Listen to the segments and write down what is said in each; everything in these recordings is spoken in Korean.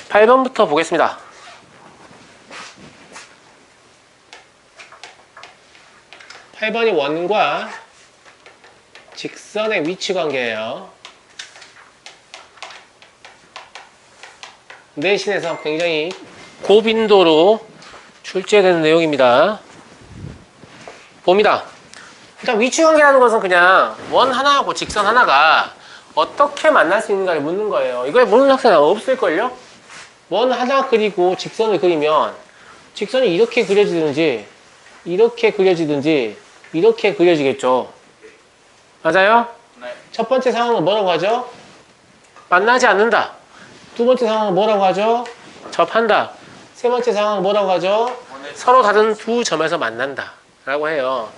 8번부터 보겠습니다. (8번이) 원과 직선의 위치 관계예요. 내신에서 굉장히 고빈도로 출제되는 내용입니다. 봅니다. 일단 위치 관계라는 것은 그냥 원 하나하고 직선 하나가 어떻게 만날 수 있는가를 묻는 거예요. 이걸 모르는 학생은 없을걸요? 원 하나 그리고 직선을 그리면 직선이 이렇게 그려지든지 이렇게 그려지든지 이렇게 그려지겠죠. 맞아요? 네. 첫 번째 상황은 뭐라고 하죠? 만나지 않는다. 두 번째 상황은 뭐라고 하죠? 접한다. 세 번째 상황은 뭐라고 하죠? 서로 다른 두 점에서 만난다 라고 해요.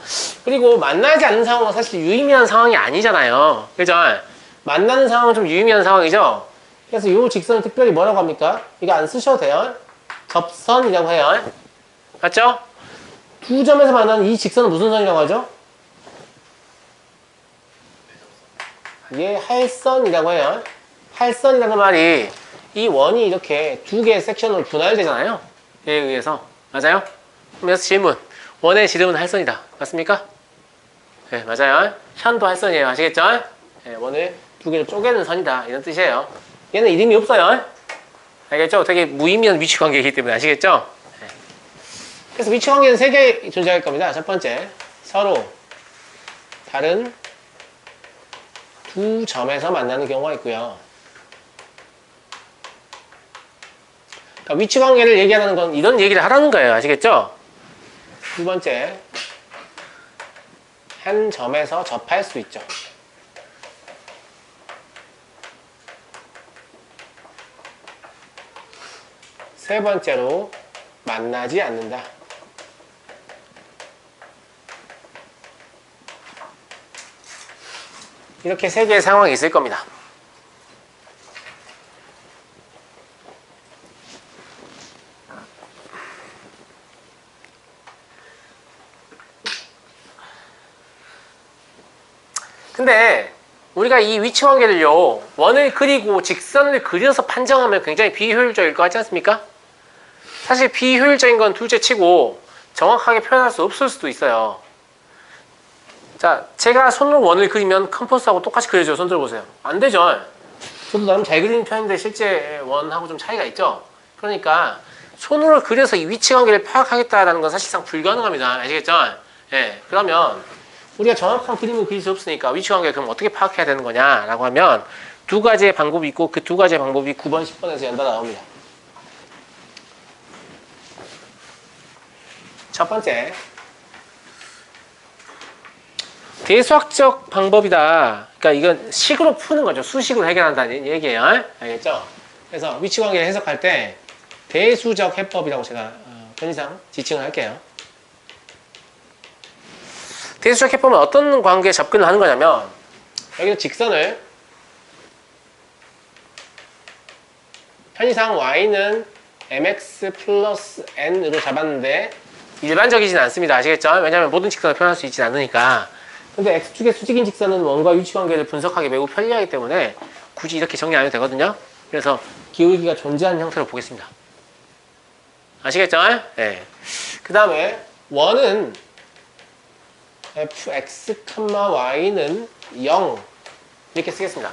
그리고 만나지 않는 상황은 사실 유의미한 상황이 아니잖아요. 그죠? 만나는 상황은 좀 유의미한 상황이죠. 그래서 이 직선을 특별히 뭐라고 합니까? 이거 안 쓰셔도 돼요. 접선이라고 해요. 맞죠? 두 점에서 만나는 이 직선은 무슨 선이라고 하죠? 예, 할선이라고 해요. 할선이라는 말이 이 원이 이렇게 두 개의 섹션으로 분할되잖아요. 얘에 의해서. 맞아요? 그래서 질문. 원의 지름은 할선이다. 맞습니까? 네, 맞아요. 현도 할선이에요. 아시겠죠? 네, 원을 두 개로 쪼개는 선이다. 이런 뜻이에요. 얘는 이름이 없어요. 알겠죠? 되게 무의미한 위치관계이기 때문에 아시겠죠? 네. 그래서 위치관계는 세 개 존재할 겁니다. 첫 번째, 서로 다른 두 점에서 만나는 경우가 있고요. 그러니까 위치관계를 얘기하는 건 이런 얘기를 하라는 거예요. 아시겠죠? 두 번째, 한 점에서 접할 수 있죠. 세 번째로, 만나지 않는다. 이렇게 세 개의 상황이 있을 겁니다. 근데 우리가 이 위치 관계를요, 원을 그리고 직선을 그려서 판정하면 굉장히 비효율적일 것 같지 않습니까? 사실 비효율적인 건 둘째 치고 정확하게 표현할 수 없을 수도 있어요. 자, 제가 손으로 원을 그리면 컴퍼스하고 똑같이 그려져요. 손 들어보세요. 안 되죠? 저도 나름 잘 그리는 편인데 실제 원하고 좀 차이가 있죠? 그러니까 손으로 그려서 이 위치 관계를 파악하겠다는 건 사실상 불가능합니다. 아시겠죠? 예, 그러면 우리가 정확한 그림을 그릴 수 없으니까 위치 관계를 그럼 어떻게 파악해야 되는 거냐라고 하면 두 가지의 방법이 있고 그 두 가지의 방법이 9번, 10번에서 연달아 나옵니다. 첫 번째, 대수학적 방법이다. 그러니까 이건 식으로 푸는 거죠. 수식으로 해결한다는 얘기예요. 알겠죠? 그래서 위치 관계를 해석할 때 대수적 해법이라고 제가 편의상 지칭을 할게요. 대수적 해법은 어떤 관계에 접근을 하는 거냐면 여기서 직선을 편의상 y는 mx 플러스 n으로 잡았는데 일반적이진 않습니다. 아시겠죠? 왜냐하면 모든 직선을 표현할 수 있진 않으니까. 근데 x축의 수직인 직선은 원과 위치관계를 분석하기 매우 편리하기 때문에 굳이 이렇게 정리 안 해도 되거든요. 그래서 기울기가 존재하는 형태로 보겠습니다. 아시겠죠? 네. 그 다음에 원은 fx, y는 0 이렇게 쓰겠습니다.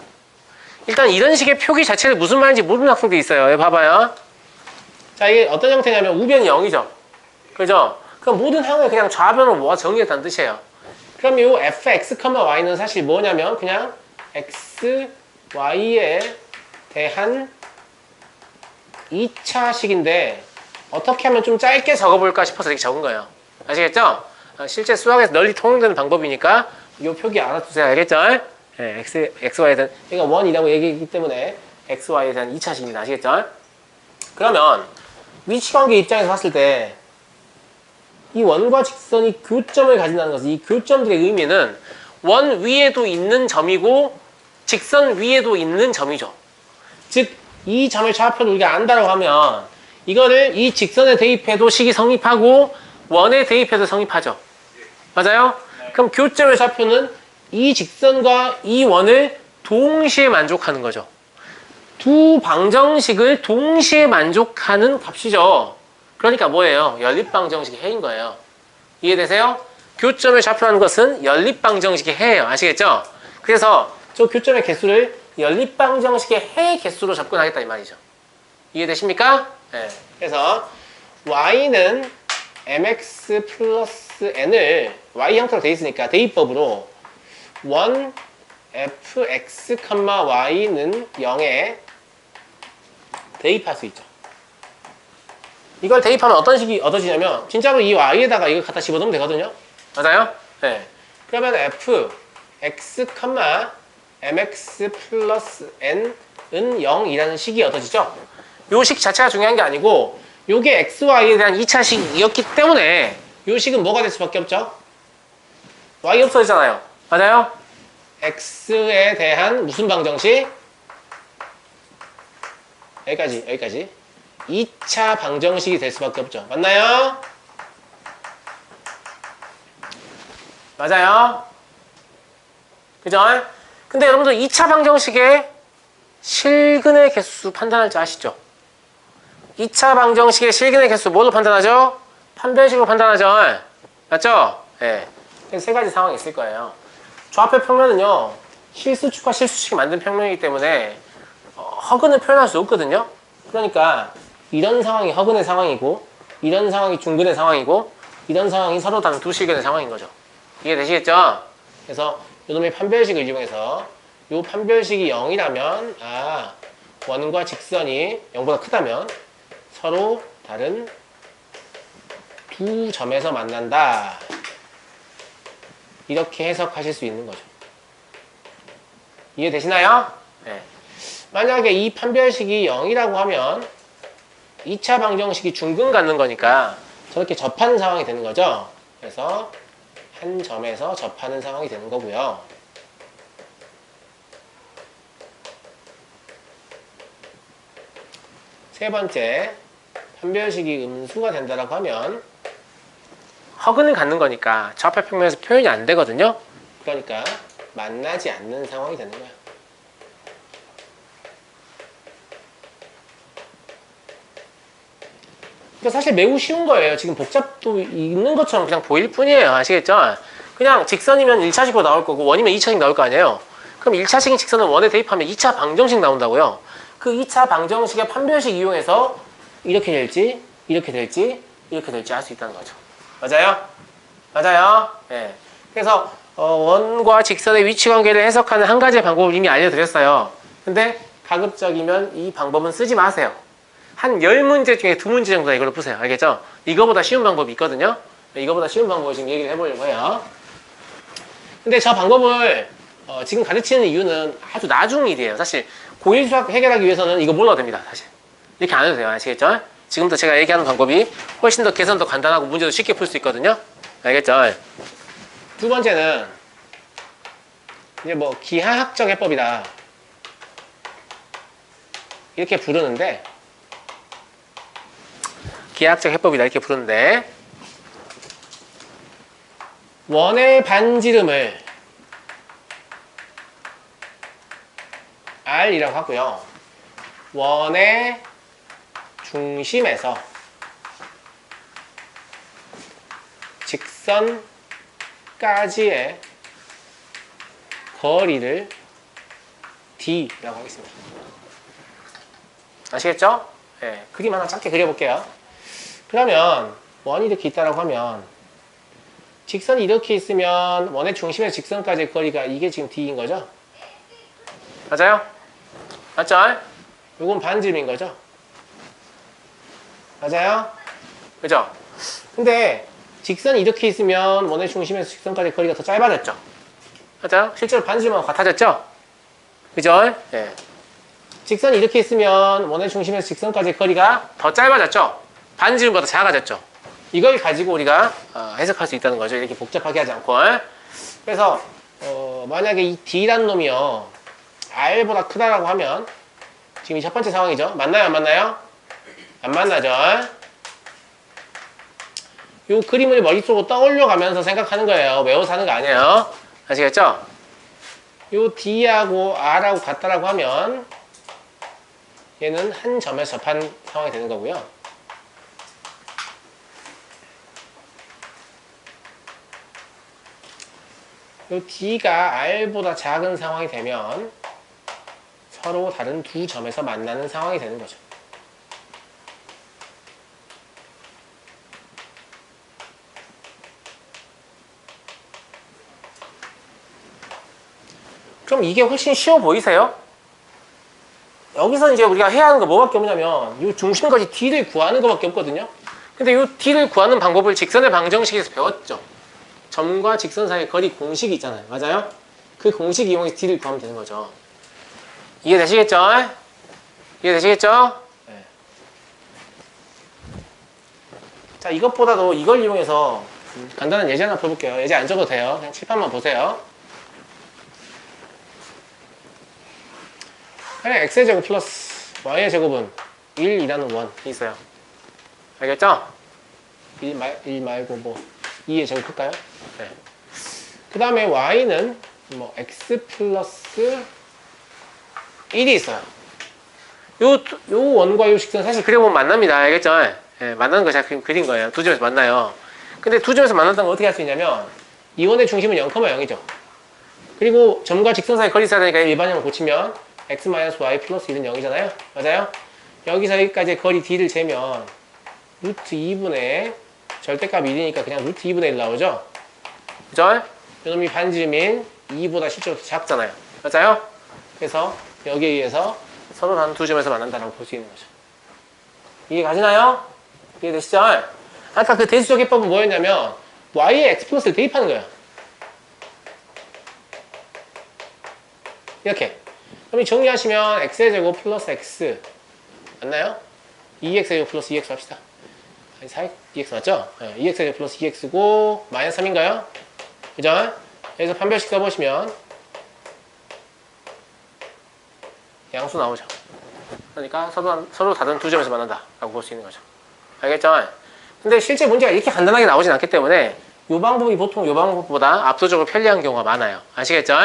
일단 이런 식의 표기 자체를 무슨 말인지 모르는 학생들이 있어요. 여기 봐봐요. 자, 이게 어떤 형태냐면 우변이 0이죠. 그죠? 그럼 모든 항을 그냥 좌변으로 모아 정리했다는 뜻이에요. 그럼 이 fx, y는 사실 뭐냐면 그냥 x, y에 대한 2차식인데 어떻게 하면 좀 짧게 적어볼까 싶어서 이렇게 적은 거예요. 아시겠죠? 실제 수학에서 널리 통용되는 방법이니까 이 표기 알아두세요. 알겠죠? 네, x, y에 대한 그러니까 1이라고 얘기했기 때문에 x, y에 대한 2차식입니다. 아시겠죠? 그러면 위치관계 입장에서 봤을 때 이 원과 직선이 교점을 가진다는 것은 이 교점들의 의미는 원 위에도 있는 점이고 직선 위에도 있는 점이죠. 즉 이 점의 좌표를 우리가 안다고 하면 이거를 이 직선에 대입해도 식이 성립하고 원에 대입해도 성립하죠. 맞아요? 네. 그럼 교점의 좌표는 이 직선과 이 원을 동시에 만족하는 거죠. 두 방정식을 동시에 만족하는 값이죠. 그러니까 뭐예요? 연립방정식의 해인 거예요. 이해되세요? 교점의 좌표라는 것은 연립방정식의 해예요. 아시겠죠? 그래서 저 교점의 개수를 연립방정식의 해 개수로 접근하겠다 이 말이죠. 이해되십니까? 네. 그래서 y는 mx 플러스 n을 y 형태로 돼 있으니까 대입법으로 1 fx, y는 0에 대입할 수 있죠. 이걸 대입하면 어떤 식이 얻어지냐면 진짜로 이 y에다가 이걸 갖다 집어넣으면 되거든요. 맞아요? 네. 그러면 f, x, mx 플러스 n은 0이라는 식이 얻어지죠. 요 식 자체가 중요한 게 아니고 요게 x, y에 대한 2차식이었기 때문에 요 식은 뭐가 될 수밖에 없죠? y 없어지잖아요. 맞아요? x에 대한 무슨 방정식? 여기까지 2차 방정식이 될 수밖에 없죠. 맞나요? 맞아요? 그죠? 근데 여러분들 2차 방정식의 실근의 개수 판단할 줄 아시죠? 2차 방정식의 실근의 개수 뭘로 판단하죠? 판별식으로 판단하죠. 맞죠? 네. 세 가지 상황이 있을 거예요. 좌표 평면은요, 실수축과 실수축이 만든 평면이기 때문에 허근을 표현할 수 없거든요. 그러니까 이런 상황이 허근의 상황이고 이런 상황이 중근의 상황이고 이런 상황이 서로 다른 두 실근의 상황인 거죠. 이해되시겠죠? 그래서 이놈의 판별식을 이용해서 이 판별식이 0이라면 원과 직선이 0보다 크다면 서로 다른 두 점에서 만난다. 이렇게 해석하실 수 있는 거죠. 이해되시나요? 네. 만약에 이 판별식이 0이라고 하면 2차 방정식이 중근 갖는 거니까 저렇게 접하는 상황이 되는 거죠. 그래서 한 점에서 접하는 상황이 되는 거고요. 세 번째, 판별식이 음수가 된다라고 하면 허근을 갖는 거니까 좌표 평면에서 표현이 안 되거든요. 그러니까 만나지 않는 상황이 되는 거예요. 그러니까 사실 매우 쉬운 거예요. 지금 복잡도 있는 것처럼 그냥 보일 뿐이에요. 아시겠죠? 그냥 직선이면 1차식으로 나올 거고 원이면 2차식 나올 거 아니에요. 그럼 1차식인 직선은 원에 대입하면 2차 방정식 나온다고요. 그 2차 방정식의 판별식 이용해서 이렇게 될지 이렇게 될지 이렇게 될지 알 수 있다는 거죠. 맞아요? 맞아요? 네. 그래서 원과 직선의 위치 관계를 해석하는 한 가지의 방법을 이미 알려드렸어요. 근데 가급적이면 이 방법은 쓰지 마세요. 한 10문제 중에 2문제 정도 이걸로 푸세요. 알겠죠? 이거보다 쉬운 방법이 있거든요. 이거보다 쉬운 방법을 지금 얘기를 해보려고 해요. 근데 저 방법을 지금 가르치는 이유는 아주 나중 일이에요. 사실 고1 수학 해결하기 위해서는 이거 몰라도 됩니다. 사실 이렇게 안 해도 돼요. 아시겠죠? 지금부터 제가 얘기하는 방법이 훨씬 더 계산도 간단하고 문제도 쉽게 풀 수 있거든요. 알겠죠? 두 번째는 이제 뭐 기하학적 해법이다 이렇게 부르는데 기하학적 해법이다 이렇게 부르는데 원의 반지름을 R이라고 하고요. 원의 중심에서 직선까지의 거리를 D라고 하겠습니다. 아시겠죠? 네, 그림 하나 짧게 그려볼게요. 그러면 원이 이렇게 있다라고 하면 직선이 이렇게 있으면 원의 중심에서 직선까지의 거리가 이게 지금 D인 거죠? 맞아요? 맞죠? 이건 반지름인 거죠? 맞아요? 그죠? 근데 직선이 이렇게 있으면 원의 중심에서 직선까지 거리가 더 짧아졌죠? 맞아요? 실제로 반지름하고 같아졌죠? 그죠? 네. 직선이 이렇게 있으면 원의 중심에서 직선까지 거리가 더 짧아졌죠? 반지름보다 작아졌죠? 이걸 가지고 우리가 해석할 수 있다는 거죠. 이렇게 복잡하게 하지 않고. 그래서 만약에 이 D라는 놈이요 R보다 크다라고 하면 지금 이 첫 번째 상황이죠. 맞나요? 안 맞나요? 안 만나죠? 이 그림을 머릿속으로 떠올려가면서 생각하는 거예요. 외워서 하는 거 아니에요. 아시겠죠? 이 D하고 R하고 같다라고 하면 얘는 한 점에서 접한 상황이 되는 거고요. 요 D가 R보다 작은 상황이 되면 서로 다른 두 점에서 만나는 상황이 되는 거죠. 그럼 이게 훨씬 쉬워 보이세요? 여기서 이제 우리가 해야 하는 거 뭐밖에 없냐면 이 중심까지 D를 구하는 것밖에 없거든요. 근데 이 D를 구하는 방법을 직선의 방정식에서 배웠죠. 점과 직선 사이의 거리 공식이 있잖아요. 맞아요? 그 공식 이용해서 D를 구하면 되는 거죠. 이해되시겠죠? 이해되시겠죠? 네. 자, 이것보다도 이걸 이용해서 간단한 예제 하나 풀어볼게요. 예제 안 적어도 돼요. 그냥 칠판만 보세요. 그냥 x의 제곱 플러스 y의 제곱은 1, 2라는 원이 있어요. 알겠죠? 1 말고 뭐 2의 제곱 할까요? 네. 그 다음에 y는 뭐 x 플러스 1이 있어요. 요 원과 요 직선 사실 그려보면 만납니다. 알겠죠? 네, 만나는 거 제가 그린 거예요. 두 점에서 만나요. 근데 두 점에서 만난다는 건 어떻게 할 수 있냐면 이 원의 중심은 0,0이죠. 그리고 점과 직선 사이 거리 있어야 되니까 일반형을 고치면 x-y 플러스 1은 0이잖아요. 맞아요? 여기서 여기까지 거리 d를 재면 루트 2분의 절대값 1이니까 그냥 루트 2분의 1 나오죠? 그죠? 요놈이 반지름인 2보다 실제로 더 작잖아요. 맞아요? 그래서 여기에 의해서 서로 다른 두 점에서 만난다라고 볼 수 있는 거죠. 이해 가시나요? 이해되시죠? 아까 그 대수적 해법은 뭐였냐면 y에 x 플러스를 대입하는 거예요. 이렇게. 그럼 정리하시면 x의 제곱 플러스 x 맞나요? 2x의 제곱 플러스 2x 합시다. 아니 4x 맞죠? 네, 2x의 제곱 플러스 2x고 마이너스 3인가요? 그죠? 여기서 판별식 써보시면 양수 나오죠. 그러니까 서로 다른 두 점에서 만난다 라고 볼 수 있는 거죠. 알겠죠? 근데 실제 문제가 이렇게 간단하게 나오진 않기 때문에 이 방법이 보통 이 방법보다 압도적으로 편리한 경우가 많아요. 아시겠죠?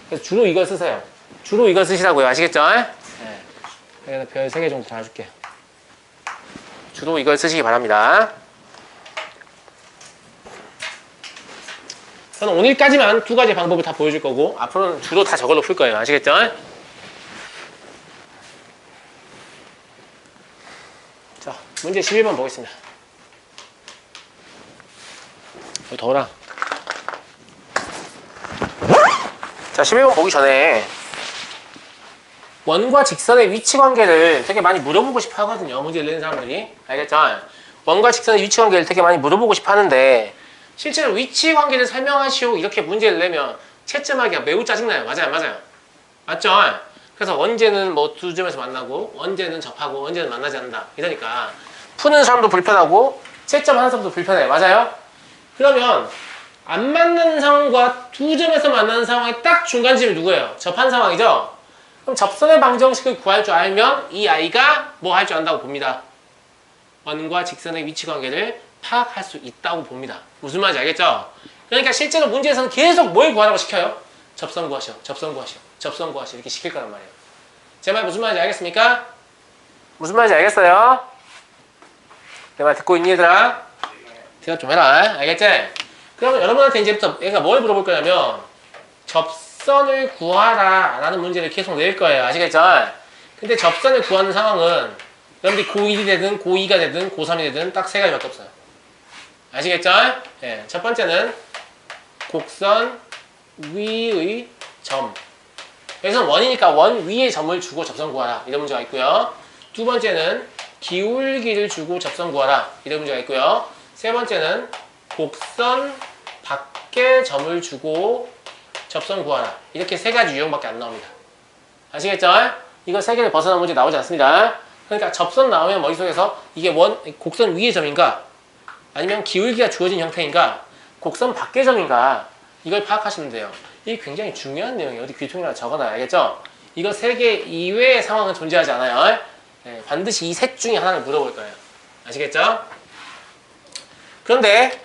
그래서 주로 이걸 쓰세요. 주로 이걸 쓰시라고요. 아시겠죠? 네. 그래서 별 3개 정도 달아줄게요. 주로 이걸 쓰시기 바랍니다. 저는 오늘까지만 두 가지 방법을 다 보여줄 거고 앞으로는 주로 다 저걸로 풀 거예요. 아시겠죠? 자, 문제 11번 보겠습니다. 더워라. 자, 11번 보기 전에 원과 직선의 위치 관계를 되게 많이 물어보고 싶어 하거든요. 문제를 내는 사람들이. 알겠죠? 원과 직선의 위치 관계를 되게 많이 물어보고 싶어 하는데 실제로 위치 관계를 설명하시오 이렇게 문제를 내면 채점하기가 매우 짜증나요. 맞아요, 맞아요. 맞죠? 그래서 언제는 뭐 두 점에서 만나고 언제는 접하고 언제는 만나지 않는다 이러니까 푸는 사람도 불편하고 채점하는 사람도 불편해요. 맞아요? 그러면 안 만나는 상황과 두 점에서 만나는 상황의 딱 중간쯤이 누구예요? 접한 상황이죠? 그럼 접선의 방정식을 구할 줄 알면 이 아이가 뭐 할 줄 안다고 봅니다. 원과 직선의 위치 관계를 파악할 수 있다고 봅니다. 무슨 말인지 알겠죠? 그러니까 실제로 문제에서는 계속 뭘 구하라고 시켜요? 접선 구하시오, 접선 구하시오, 접선 구하시오 이렇게 시킬 거란 말이에요. 제 말 무슨 말인지 알겠습니까? 무슨 말인지 알겠어요? 내 말 듣고 있니 얘들아? 대답 좀 해라. 알겠지? 그러면 여러분한테 이제부터 얘가 뭘 물어볼 거냐면 접선을 구하라 라는 문제를 계속 낼 거예요. 아시겠죠? 근데 접선을 구하는 상황은 여러분들이 고1이 되든 고2가 되든 고3이 되든 딱 세 가지밖에 없어요. 아시겠죠? 예, 첫 번째는 곡선 위의 점. 여기서는 원이니까 원 위에 점을 주고 접선 구하라 이런 문제가 있고요. 두 번째는 기울기를 주고 접선 구하라 이런 문제가 있고요. 세 번째는 곡선 밖에 점을 주고 접선 구하라 이렇게 세 가지 유형밖에 안 나옵니다. 아시겠죠? 이거 세 개를 벗어난 문제 나오지 않습니다. 그러니까 접선 나오면 머릿속에서 이게 곡선 위의 점인가 아니면 기울기가 주어진 형태인가 곡선 밖의 점인가 이걸 파악하시면 돼요. 이게 굉장히 중요한 내용이에요. 어디 귀퉁이나 적어놔야 알겠죠? 이거 세 개 이외의 상황은 존재하지 않아요. 네, 반드시 이 셋 중에 하나를 물어볼 거예요. 아시겠죠? 그런데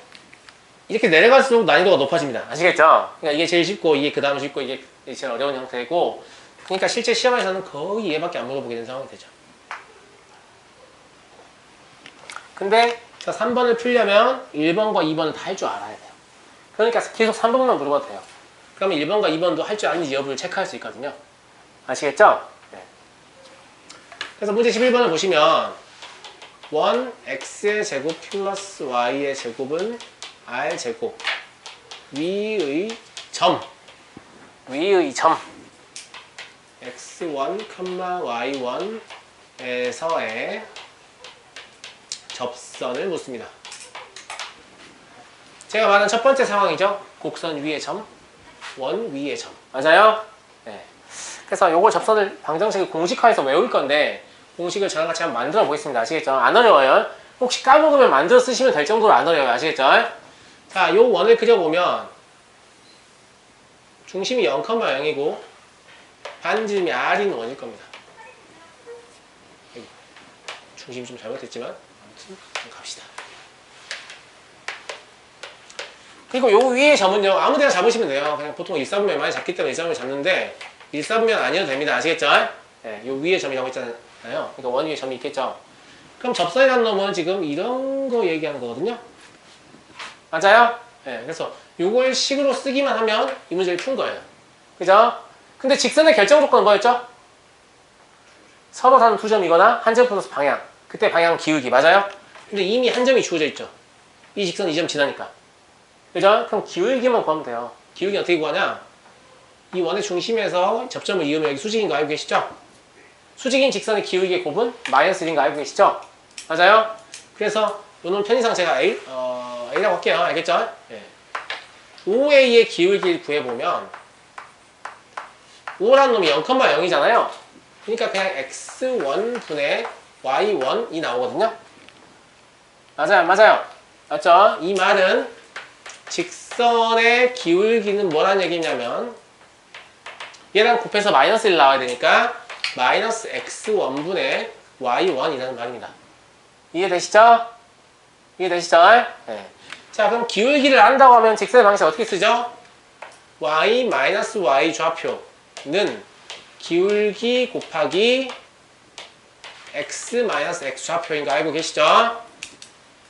이렇게 내려갈수록 난이도가 높아집니다. 아시겠죠? 그러니까 이게 제일 쉽고 이게 그 다음 쉽고 이게 제일 어려운 형태고 그러니까 실제 시험에서는 거의 얘밖에 안 물어보게 되는 상황이 되죠. 근데 저 3번을 풀려면 1번과 2번을 다 할 줄 알아야 돼요. 그러니까 계속 3번만 물어봐도 돼요. 그러면 1번과 2번도 할 줄 아는지 여부를 체크할 수 있거든요. 아시겠죠? 네. 그래서 문제 11번을 보시면 1x의 제곱 플러스 y의 제곱은 r제곱 위의 점 x1, y1에서의 접선을 묻습니다. 제가 말한 첫 번째 상황이죠. 곡선 위의 점, 원 위의 점. 맞아요? 네. 그래서 요거 접선을 방정식을 공식화해서 외울 건데 공식을 저랑 같이 한번 만들어 보겠습니다. 아시겠죠? 안 어려워요. 혹시 까먹으면 만들어 쓰시면 될 정도로 안 어려워요. 아시겠죠? 자, 요 원을 그려보면 중심이 0,0이고 반지름이 r인 원일 겁니다. 중심이 좀 잘못됐지만 아무튼 갑시다. 그리고 요 위에 점은요 아무데나 잡으시면 돼요. 그냥 보통 1사분면 많이 잡기 때문에 1사분면 잡는데 1사분면 아니어도 됩니다. 아시겠죠? 네, 요 위에 점이라고 했잖아요. 그러니까 원 위에 점이 있겠죠. 그럼 접선이라는 놈은 지금 이런 거 얘기하는 거거든요. 맞아요? 네, 그래서 요걸 식으로 쓰기만 하면 이 문제를 푼 거예요. 그죠? 근데 직선의 결정 조건은 뭐였죠? 서로 다른 두 점이거나 한 점 플러스 방향. 그때 방향 기울기. 맞아요? 근데 이미 한 점이 주어져 있죠. 이 직선 이 점 지나니까. 그죠? 그럼 기울기만 구하면 돼요. 기울기 어떻게 구하냐? 이 원의 중심에서 접점을 이으면 여기 수직인 거 알고 계시죠? 수직인 직선의 기울기의 곱은 마이너스 1인 거 알고 계시죠? 맞아요? 그래서 요놈 편의상 제가 A라고 할게요. 알겠죠? 네. OA의 기울기를 구해보면 5라는 놈이 0,0이잖아요. 그러니까 그냥 x1분의 y1이 나오거든요. 맞아요, 맞아요. 맞죠? 이 말은 직선의 기울기는 뭐라는 얘기냐면 얘랑 곱해서 마이너스 1 나와야 되니까 마이너스 x1분의 y1이라는 말입니다. 이해되시죠? 이해되시죠? 네. 자, 그럼 기울기를 안다고 하면 직선의 방식 어떻게 쓰죠? y 마이너스 y 좌표는 기울기 곱하기 x 마이너스 x 좌표인 거 알고 계시죠?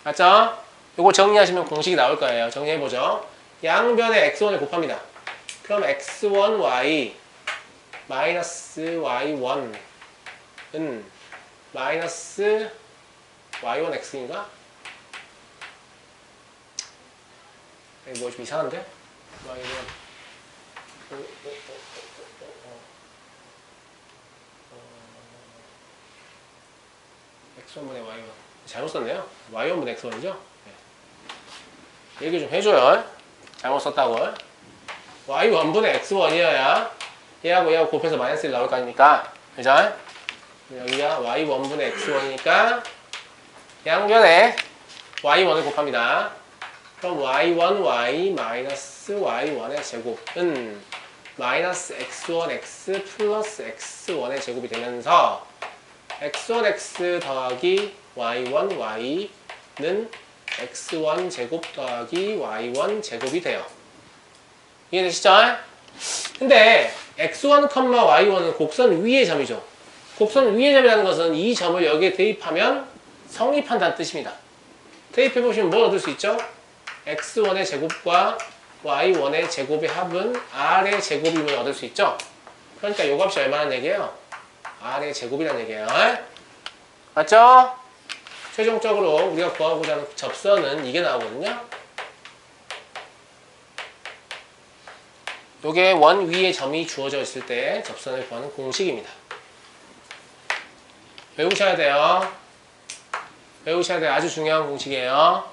맞죠? 요거 정리하시면 공식이 나올 거예요. 정리해보죠. 양변에 x1을 곱합니다. 그럼 x1y 마이너스 y1은 마이너스 y1x인가? 뭐 좀 이상한데? y1 x1분의 y1 잘못 썼네요. y1분의 x1이죠? 네. 얘기 좀 해줘요. 잘못 썼다고. y1분의 x1이어야 얘하고 곱해서 마이너스 1 나올 거 아닙니까? 그죠? 여기가 y1분의 x1이니까 양변에 y1을 곱합니다. 그럼 y1y 마이너스 y1의 제곱은 마이너스 x1x 플러스 x1의 제곱이 되면서 x1x 더하기 y1y는 x1 제곱 더하기 y1 제곱이 돼요. 이해되시죠? 근데 x1, y1은 곡선 위의 점이죠. 곡선 위의 점이라는 것은 이 점을 여기에 대입하면 성립한다는 뜻입니다. 대입해보시면 뭘 얻을 수 있죠? x1의 제곱과 y1의 제곱의 합은 r의 제곱임을 얻을 수 있죠? 그러니까 요 값이 얼마나 얘기예요? r의 제곱이라는 얘기예요. 맞죠? 최종적으로 우리가 구하고자 하는 접선은 이게 나오거든요. 요게 원 위에 점이 주어져 있을 때 접선을 구하는 공식입니다. 외우셔야 돼요. 외우셔야 돼요. 아주 중요한 공식이에요.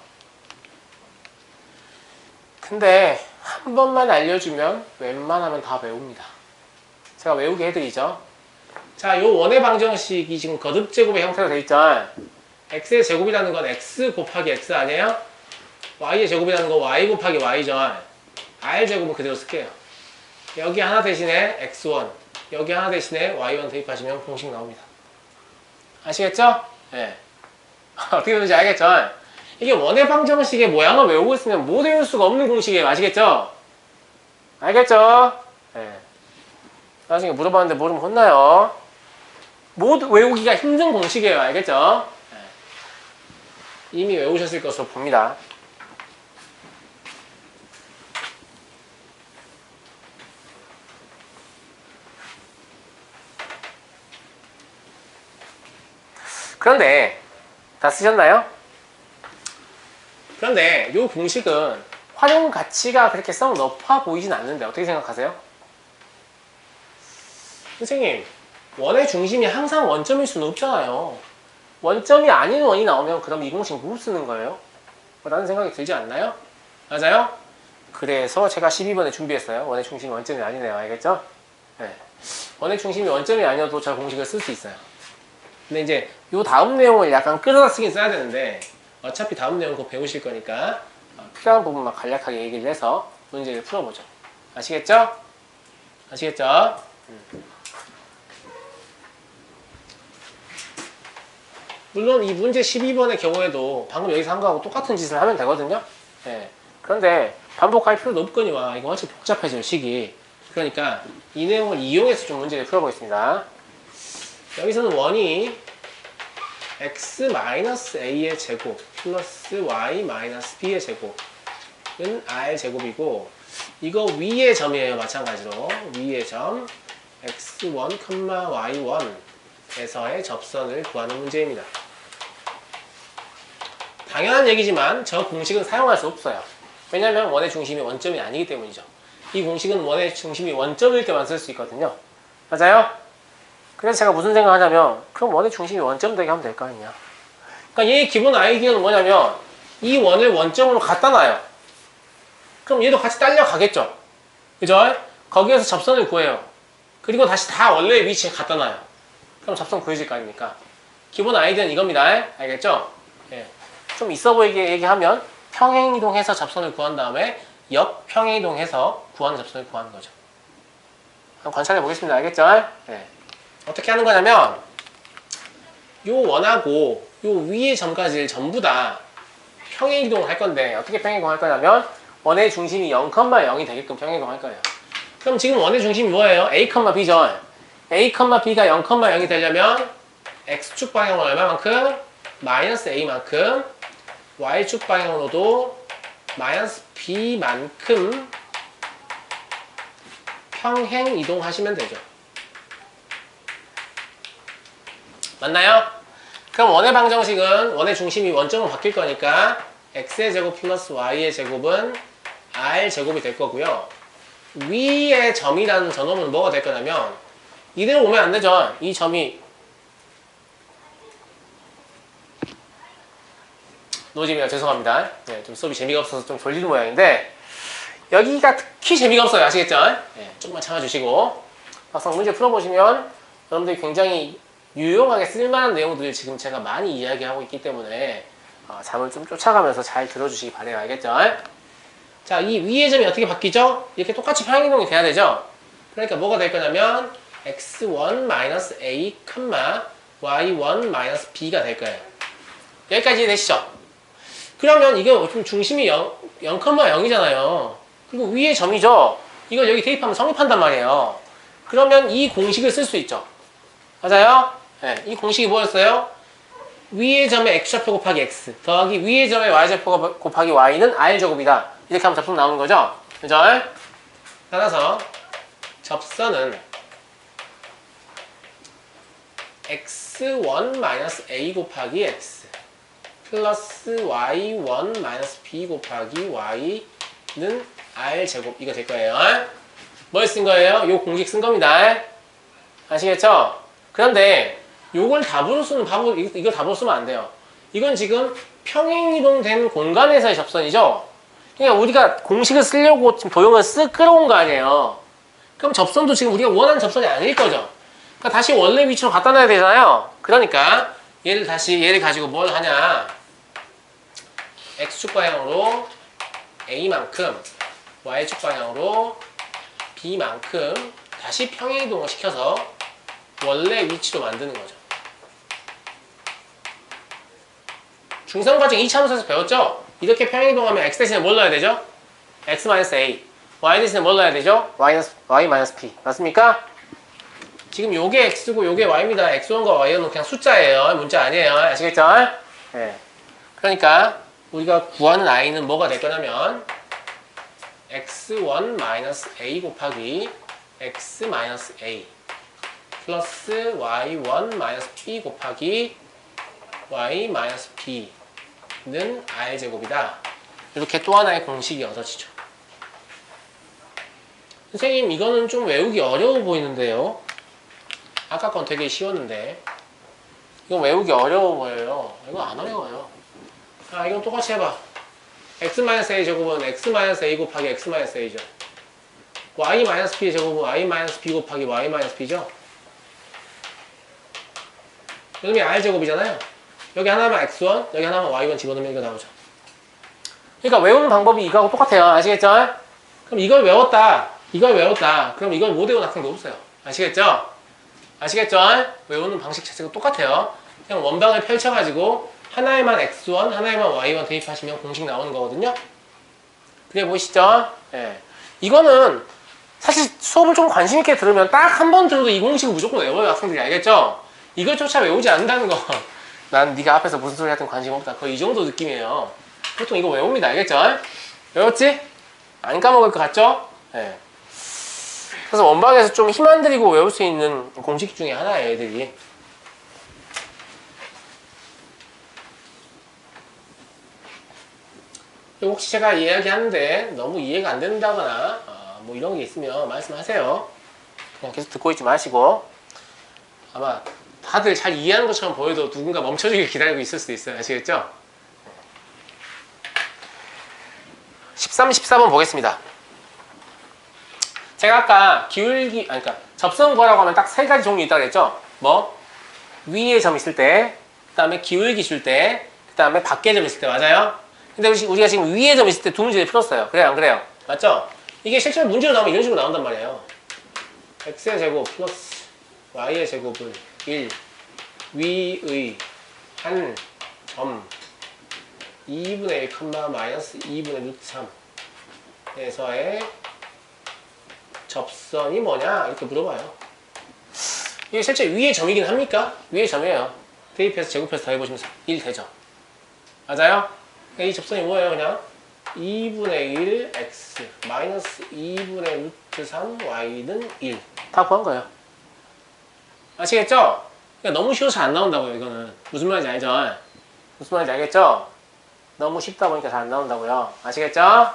근데 한 번만 알려주면 웬만하면 다 외웁니다. 제가 외우게 해드리죠. 자, 요 원의 방정식이 지금 거듭제곱의 형태로 되어 있죠. x의 제곱이라는 건 x 곱하기 x 아니에요? y의 제곱이라는 건 y 곱하기 y죠. r 제곱은 그대로 쓸게요. 여기 하나 대신에 x1, 여기 하나 대신에 y1 대입하시면 공식 나옵니다. 아시겠죠? 네. 어떻게 되는지 알겠죠? 이게 원의 방정식의 모양을 외우고 있으면 못 외울 수가 없는 공식이에요. 아시겠죠? 알겠죠? 네. 나중에 물어봤는데 모르면 혼나요. 못 외우기가 힘든 공식이에요. 알겠죠? 네. 이미 외우셨을 것으로 봅니다. 그런데 다 쓰셨나요? 그런데 이 공식은 활용 가치가 그렇게 썩 높아 보이진 않는데 어떻게 생각하세요? 선생님, 원의 중심이 항상 원점일 수는 없잖아요. 원점이 아닌 원이 나오면 그럼 이 공식 뭐 쓰는 거예요? 라는 생각이 들지 않나요? 맞아요? 그래서 제가 12번에 준비했어요. 원의 중심이 원점이 아니네요. 알겠죠? 네. 원의 중심이 원점이 아니어도 저 공식을 쓸 수 있어요. 근데 이제 요 다음 내용을 약간 끌어다 쓰긴 써야 되는데 어차피 다음 내용 곧 배우실 거니까 필요한 부분만 간략하게 얘기를 해서 문제를 풀어보죠. 아시겠죠? 아시겠죠? 물론 이 문제 12번의 경우에도 방금 여기서 한 거하고 똑같은 짓을 하면 되거든요. 네. 그런데 반복할 필요도 없거니와 이거 훨씬 복잡해질 식이. 그러니까 이 내용을 이용해서 좀 문제를 풀어보겠습니다. 여기서는 원이 x-a의 제곱 플러스 y-b의 제곱은 r제곱이고 이거 위의 점이에요. 마찬가지로 위의 점 x1, y1에서의 접선을 구하는 문제입니다. 당연한 얘기지만 저 공식은 사용할 수 없어요. 왜냐하면 원의 중심이 원점이 아니기 때문이죠. 이 공식은 원의 중심이 원점일 때만 쓸 수 있거든요. 맞아요? 그래서 제가 무슨 생각을 하냐면 그럼 원의 중심이 원점 되게 하면 될 거 아니냐. 그러니까 얘의 기본 아이디어는 뭐냐면 이 원을 원점으로 갖다 놔요. 그럼 얘도 같이 딸려 가겠죠. 그죠? 거기에서 접선을 구해요. 그리고 다시 다 원래의 위치에 갖다 놔요. 그럼 접선 구해질 거 아닙니까? 기본 아이디어는 이겁니다. 알겠죠? 예. 좀 있어 보이게 얘기하면 평행이동해서 접선을 구한 다음에 역평행이동해서 구하는 접선을 구하는 거죠. 한번 관찰해 보겠습니다. 알겠죠? 예. 어떻게 하는 거냐면 요 원하고 요 위의 점까지를 전부 다 평행이동을 할 건데 어떻게 평행이동을 할 거냐면 원의 중심이 0,0이 되게끔 평행이동을 할 거예요. 그럼 지금 원의 중심이 뭐예요? a, b죠. a, b가 0,0이 되려면 x축 방향으로 얼마만큼? 마이너스 a만큼 y축 방향으로도 마이너스 b만큼 평행 이동하시면 되죠. 맞나요? 그럼 원의 방정식은 원의 중심이 원점으로 바뀔 거니까 x의 제곱 플러스 y의 제곱은 r제곱이 될 거고요. 위의 점이라는 저놈은 뭐가 될 거냐면 이대로 오면 안 되죠. 이 점이 노잼이라 죄송합니다. 네, 좀 수업이 재미가 없어서 좀 졸리는 모양인데 여기가 특히 재미가 없어요. 아시겠죠? 네, 조금만 참아주시고 막상 문제 풀어보시면 여러분들이 굉장히 유용하게 쓸만한 내용들을 지금 제가 많이 이야기하고 있기 때문에 잠을 좀 쫓아가면서 잘 들어주시기 바라요. 알겠죠? 자, 이 위의 점이 어떻게 바뀌죠? 이렇게 똑같이 평행이동이 돼야 되죠? 그러니까 뭐가 될 거냐면 x1-a, y1-b가 될 거예요. 여기까지 이해되시죠? 그러면 이게 좀 중심이 0,0이잖아요. 그리고 위의 점이죠? 이걸 여기 대입하면 성립한단 말이에요. 그러면 이 공식을 쓸 수 있죠. 맞아요? 네, 이 공식이 뭐였어요? 위의 점의 x좌표 곱하기 x 더하기 위의 점의 y좌표 곱하기 y는 r제곱이다. 이렇게 하면 접선 나오는 거죠? 그죠? 따라서 접선은 x1-a 곱하기 x 플러스 y1-b 곱하기 y는 r제곱 이거 될 거예요. 뭘 쓴 거예요? 요 공식 쓴 겁니다. 아시겠죠? 그런데 요걸 답으로 쓰는 이거 답으로 쓰면 안 돼요. 이건 지금 평행이동된 공간에서의 접선이죠? 그러니까 우리가 공식을 쓰려고 지금 도형을 끌어온 거 아니에요. 그럼 접선도 지금 우리가 원하는 접선이 아닐 거죠. 그러니까 다시 원래 위치로 갖다 놔야 되잖아요. 그러니까 얘를 가지고 뭘 하냐. x축 방향으로 a만큼 y축 방향으로 b만큼 다시 평행이동을 시켜서 원래 위치로 만드는 거죠. 중성과정 2차원에서 배웠죠? 이렇게 평행이동하면 x 대신에 뭘 넣어야 되죠? x-a y 대신에 뭘 넣어야 되죠? y-p 맞습니까? 지금 요게 x고 요게 y입니다. x1과 y1은 그냥 숫자예요. 문자 아니에요. 아시겠죠? 네. 그러니까 우리가 구하는 i는 뭐가 될 거냐면 x1-a 곱하기 x-a 플러스 y1-b 곱하기 y-b는 r제곱이다. 이렇게 또 하나의 공식이 얻어지죠. 선생님 이거는 좀 외우기 어려워 보이는데요. 아까 건 되게 쉬웠는데 이거 외우기 어려워 보여요. 이거 안 어려워요. 이건 똑같이 해봐. x-a 제곱은 x-a 곱하기 x-a죠. y-b 제곱은 y-b 곱하기 y-b죠. 이놈이 r제곱이잖아요. 여기 하나만 x1, 여기 하나만 y1 집어넣으면 이거 나오죠. 그러니까 외우는 방법이 이거하고 똑같아요. 아시겠죠? 그럼 이걸 외웠다. 그럼 이걸 못 외운 학생도 없어요. 아시겠죠? 외우는 방식 자체가 똑같아요. 그냥 원방을 펼쳐가지고 하나에만 x1, 하나에만 y1 대입하시면 공식 나오는 거거든요. 그래 보이시죠? 예. 이거는 사실 수업을 좀 관심 있게 들으면 딱 한 번 들어도 이 공식은 무조건 외워요. 학생들이 알겠죠? 이걸조차 외우지 않는다는 거. 난 네가 앞에서 무슨 소리 하든 관심 없다. 거의 이 정도 느낌이에요. 보통 이거 외웁니다. 알겠죠? 외웠지? 안 까먹을 것 같죠? 예. 그래서 원방에서 좀 힘 안 들이고 외울 수 있는 공식 중에 하나예요, 애들이. 혹시 제가 이야기하는데 너무 이해가 안 된다거나 뭐 이런 게 있으면 말씀하세요. 그냥 계속 듣고 있지 마시고. 아마 다들 잘 이해하는 것처럼 보여도 누군가 멈춰주길 기다리고 있을 수도 있어요. 아시겠죠? 13, 14번 보겠습니다. 제가 아까 그러니까 접선 구하라고 하면 딱 세 가지 종류 있다고 그랬죠? 뭐? 위에 점 있을 때, 그 다음에 기울기 줄 때, 그 다음에 밖에 점 있을 때, 맞아요? 근데 우리가 지금 위에 점 있을 때 두 문제를 풀었어요. 그래요, 안 그래요? 맞죠? 이게 실제로 문제로 나오면 이런 식으로 나온단 말이에요. x의 제곱 플러스 y의 제곱은 1, 위의 한 점 2분의 1, 마이너스 2분의 루트 3에서의 접선이 뭐냐? 이렇게 물어봐요. 이게 실제 위의 점이긴 합니까? 위의 점이에요. 대입해서 제곱해서 더해보시면 1 되죠. 맞아요? 이 접선이 뭐예요? 그냥 2분의 1 x 마이너스 2분의 루트 3 y는 1. 다 구한 거예요. 아시겠죠? 그러니까 너무 쉬워서 안 나온다고요. 이거는 무슨 말인지 알죠? 무슨 말인지 알겠죠? 너무 쉽다 보니까 잘 안 나온다고요. 아시겠죠?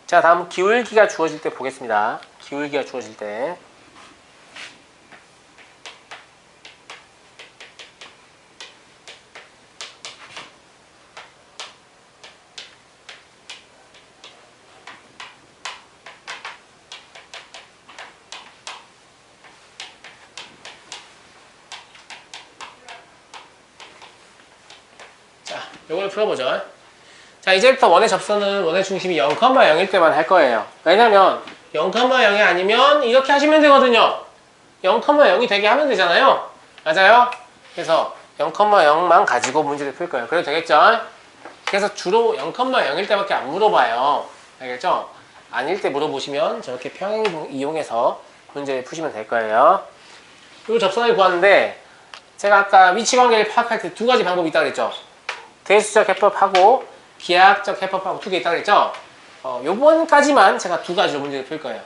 자, 다음 기울기가 주어질 때 보겠습니다. 기울기가 주어질 때. 자, 요걸 풀어보죠. 자, 이제부터 원의 접선은 원의 중심이 0,0일 때만 할 거예요. 왜냐면 0,0이 아니면 이렇게 하시면 되거든요. 0,0이 되게 하면 되잖아요. 맞아요? 그래서 0,0만 가지고 문제를 풀 거예요. 그래도 되겠죠? 그래서 주로 0,0일 때밖에 안 물어봐요. 알겠죠? 아닐 때 물어보시면 저렇게 평행 이용해서 문제를 푸시면 될 거예요. 이 접선을 구하는데 제가 아까 위치관계를 파악할 때 두 가지 방법이 있다고 그랬죠? 대수적 해법하고 기하학적 해법하고 두 개 있다고 그랬죠? 요번까지만 제가 두 가지로 문제를 풀 거예요.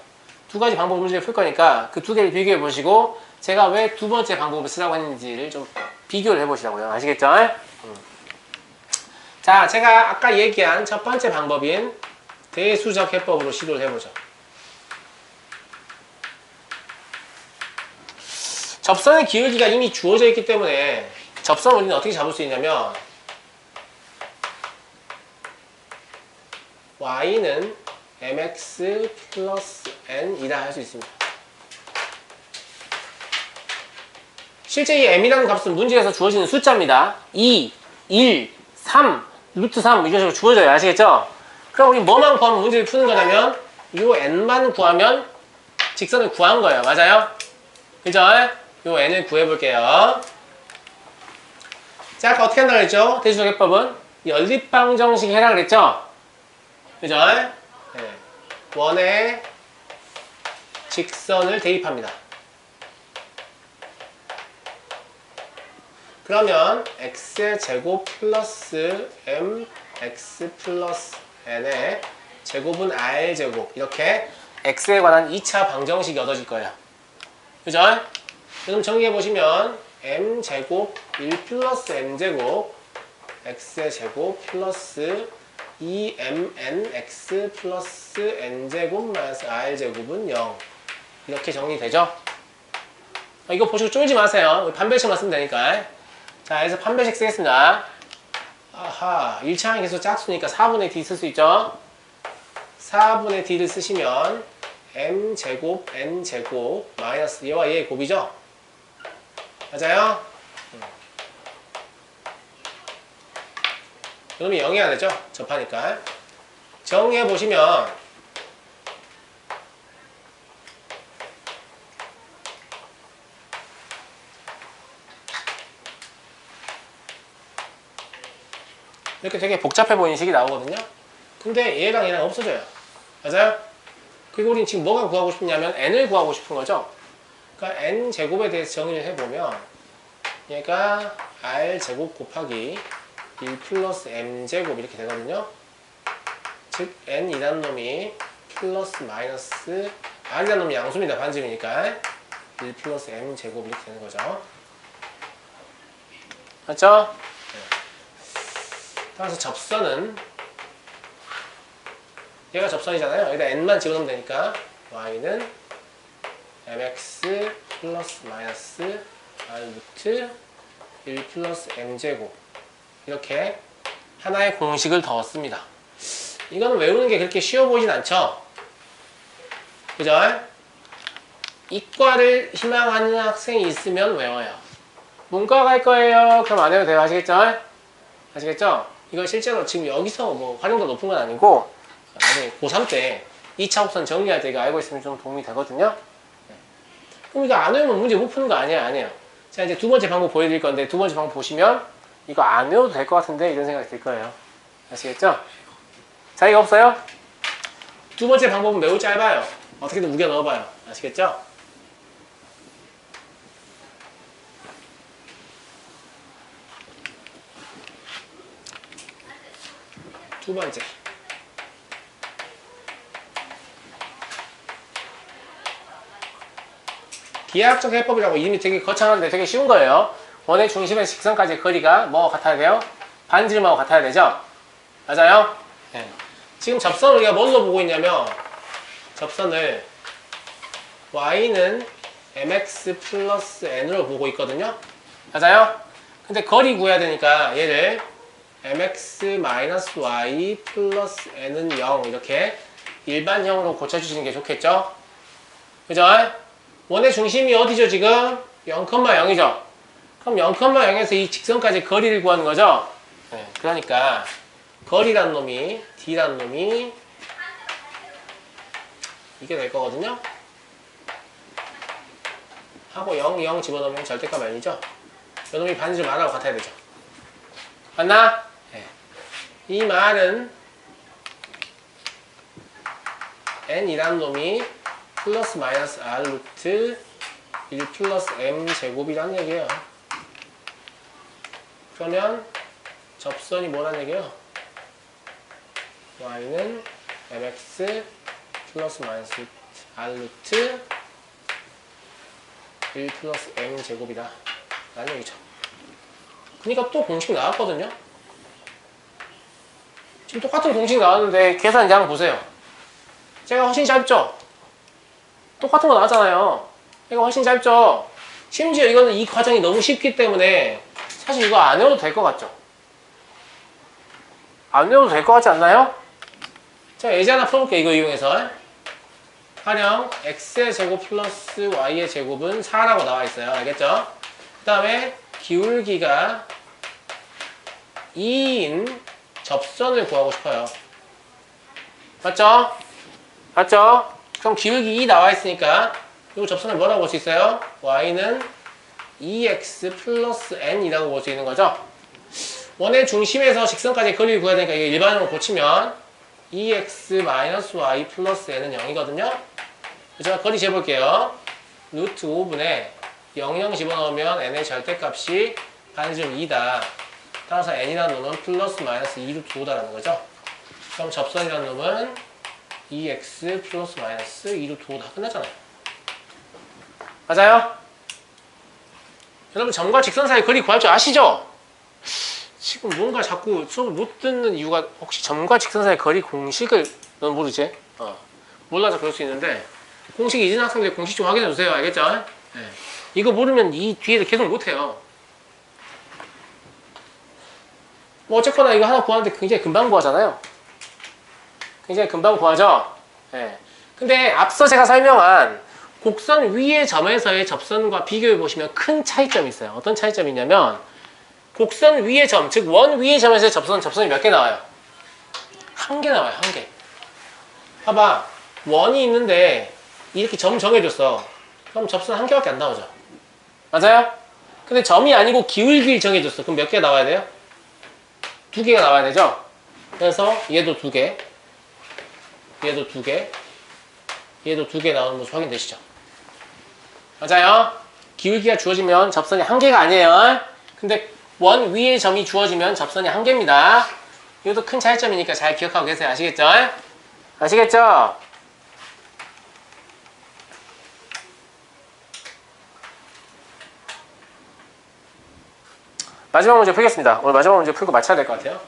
두 가지 방법으로 문제를 풀 거니까 그 두 개를 비교해 보시고 제가 왜 두 번째 방법을 쓰라고 했는지를 좀 비교를 해 보시라고요. 아시겠죠? 자, 제가 아까 얘기한 첫 번째 방법인 대수적 해법으로 시도를 해보죠. 접선의 기울기가 이미 주어져 있기 때문에 접선을 우리는 어떻게 잡을 수 있냐면 y는 mx 플러스 n이다 할 수 있습니다. 실제 이 m이라는 값은 문제에서 주어지는 숫자입니다. 2, 1, 3, 루트 3 이런 식으로 주어져요. 아시겠죠? 그럼 우리 뭐만 구하면 문제를 푸는 거냐면 요 n만 구하면 직선을 구한 거예요. 맞아요? 그죠? 요 n을 구해볼게요. 자, 아까 어떻게 한다고 그랬죠? 대수적 해법은 연립방정식 해라 그랬죠? 그죠? 네. 원의 직선을 대입합니다. 그러면 x의 제곱 플러스 mx 플러스 n의 제곱은 r제곱 이렇게 x에 관한 2차 방정식이 얻어질 거예요. 그죠? 그럼 정리해보시면 m제곱 1 플러스 m제곱 x의 제곱 플러스 2mnx 플러스 n제곱 마이너스 r제곱은 0 이렇게 정리되죠? 이거 보시고 쫄지 마세요. 판별식만 쓰면 되니까. 자, 그래서 판별식 쓰겠습니다. 아하, 1차항 계속 짝수니까 4분의 d 쓸 수 있죠? 4분의 d를 쓰시면 m제곱 n제곱 마이너스 얘와 얘의 곱이죠? 맞아요? 그러면 0이어야 되죠? 접하니까. 정리해보시면 이렇게 되게 복잡해 보이는 식이 나오거든요. 근데 얘랑 얘랑 없어져요. 맞아요? 그리고 우린 지금 뭐가 구하고 싶냐면 n을 구하고 싶은 거죠. 그러니까 n제곱에 대해서 정의를 해보면 얘가 r제곱 곱하기 1 플러스 m제곱 이렇게 되거든요. 즉 n이라는 놈이 플러스 마이너스 r이라는 놈이 양수입니다. 반지름이니까 1 플러스 m제곱 이렇게 되는 거죠. 맞죠? 따라서 접선은 얘가 접선이잖아요. 여기다 n만 집어넣으면 되니까 y는 mx 플러스 마이너스 r 루트 1 플러스 m제곱 이렇게 하나의 공식을 더 얻습니다. 이거는 외우는 게 그렇게 쉬워 보이진 않죠? 그죠? 이과를 희망하는 학생이 있으면 외워요. 문과 갈 거예요. 그럼 안 해도 돼요. 아시겠죠? 아시겠죠? 이건 실제로 지금 여기서 뭐 활용도 높은 건 아니고 나중에 고3 때 2차 곱선 정리할 때 이거 알고 있으면 좀 도움이 되거든요. 그럼 이거 안 외우면 문제 못 푸는 거 아니에요? 아니에요. 자, 이제 두 번째 방법 보여드릴 건데 두 번째 방법 보시면 이거 안 외워도 될 것 같은데 이런 생각이 들 거예요. 아시겠죠? 자기가 없어요? 두 번째 방법은 매우 짧아요. 어떻게든 우겨 넣어봐요. 아시겠죠? 두 번째. 기하학적 해법이라고 이름이 되게 거창한데 되게 쉬운 거예요. 원의 중심에서 직선까지의 거리가 뭐와 같아야 돼요? 반지름하고 같아야 되죠? 맞아요? 네. 지금 접선을 우리가 뭘로 보고 있냐면 접선을 y는 mx 플러스 n으로 보고 있거든요? 맞아요? 근데 거리 구해야 되니까 얘를 mx 마이너스 y 플러스 n은 0 이렇게 일반형으로 고쳐주시는 게 좋겠죠? 그죠? 원의 중심이 어디죠 지금? 0,0이죠? 그럼 0,0에서 이 직선까지 거리를 구하는 거죠? 네, 그러니까 거리란 놈이 d란 놈이 이게 될 거거든요? 하고 0, 0 집어넣으면 절대값 아니죠? 이 놈이 반지름 r하고 같아야 되죠? 맞나? 네. 이 말은 n이란 놈이 플러스 마이너스 r 루트 1 플러스 m 제곱이라는 얘기예요. 그러면 접선이 뭐라는 얘기예요? y는 mx 플러스 마이너스 r 루트 1 플러스 m 제곱이다 라는 얘기죠. 그러니까 또 공식 나왔거든요. 지금 똑같은 공식 나왔는데 계산장 보세요. 제가 훨씬 짧죠? 똑같은 거 나왔잖아요. 이거 훨씬 짧죠? 심지어 이거는 이 과정이 너무 쉽기 때문에 사실 이거 안 외워도 될 것 같죠? 안 외워도 될 것 같지 않나요? 자, 예제 하나 풀어볼게요. 이거 이용해서. 활용 x의 제곱 플러스 y의 제곱은 4라고 나와 있어요. 알겠죠? 그 다음에 기울기가 2인 접선을 구하고 싶어요. 맞죠? 맞죠? 그럼 기울기 2 나와 있으니까 이 접선을 뭐라고 볼 수 있어요? y는 2x 플러스 n이라고 볼 수 있는 거죠? 원의 중심에서 직선까지 거리를 구해야 되니까 이게 일반으로 고치면 2x 마이너스 y 플러스 n은 0이거든요? 그래서 거리 재볼게요. 루트 5분에 00 집어넣으면 n의 절대값이 반지름 2다. 따라서 n이라는 놈은 플러스 마이너스 2루트 5다라는 거죠. 그럼 접선이라는 놈은 2x 플러스 마이너스 2루트 5다. 끝났잖아요. 맞아요? 여러분 점과 직선 사이 거리 구할 줄 아시죠? 지금 뭔가 자꾸 수업을 못 듣는 이유가 혹시 점과 직선 사이 거리 공식을 넌 모르지? 몰라서 그럴 수 있는데 공식 잊은 학생들 공식 좀 확인해 주세요. 알겠죠? 네. 이거 모르면 이 뒤에를 계속 못해요. 뭐 어쨌거나 이거 하나 구하는데 굉장히 금방 구하잖아요. 굉장히 금방 구하죠? 네. 근데 앞서 제가 설명한 곡선 위의 점에서의 접선과 비교해 보시면 큰 차이점이 있어요. 어떤 차이점이 있냐면 곡선 위의 점, 즉 원 위의 점에서의 접선이 몇 개 나와요? 한 개 나와요. 한 개. 봐봐. 원이 있는데 이렇게 점 정해줬어. 그럼 접선 한 개밖에 안 나오죠. 맞아요? 근데 점이 아니고 기울기를 정해줬어. 그럼 몇 개 나와야 돼요? 두 개가 나와야 되죠? 그래서 얘도 두 개, 얘도 두 개, 얘도 두 개 나오는 모습 확인되시죠? 맞아요? 기울기가 주어지면 접선이 한 개가 아니에요. 근데 원 위의 점이 주어지면 접선이 한 개입니다. 이것도 큰 차이점이니까 잘 기억하고 계세요. 아시겠죠? 아시겠죠? 마지막 문제 풀겠습니다. 오늘 마지막 문제 풀고 마쳐야 될 것 같아요.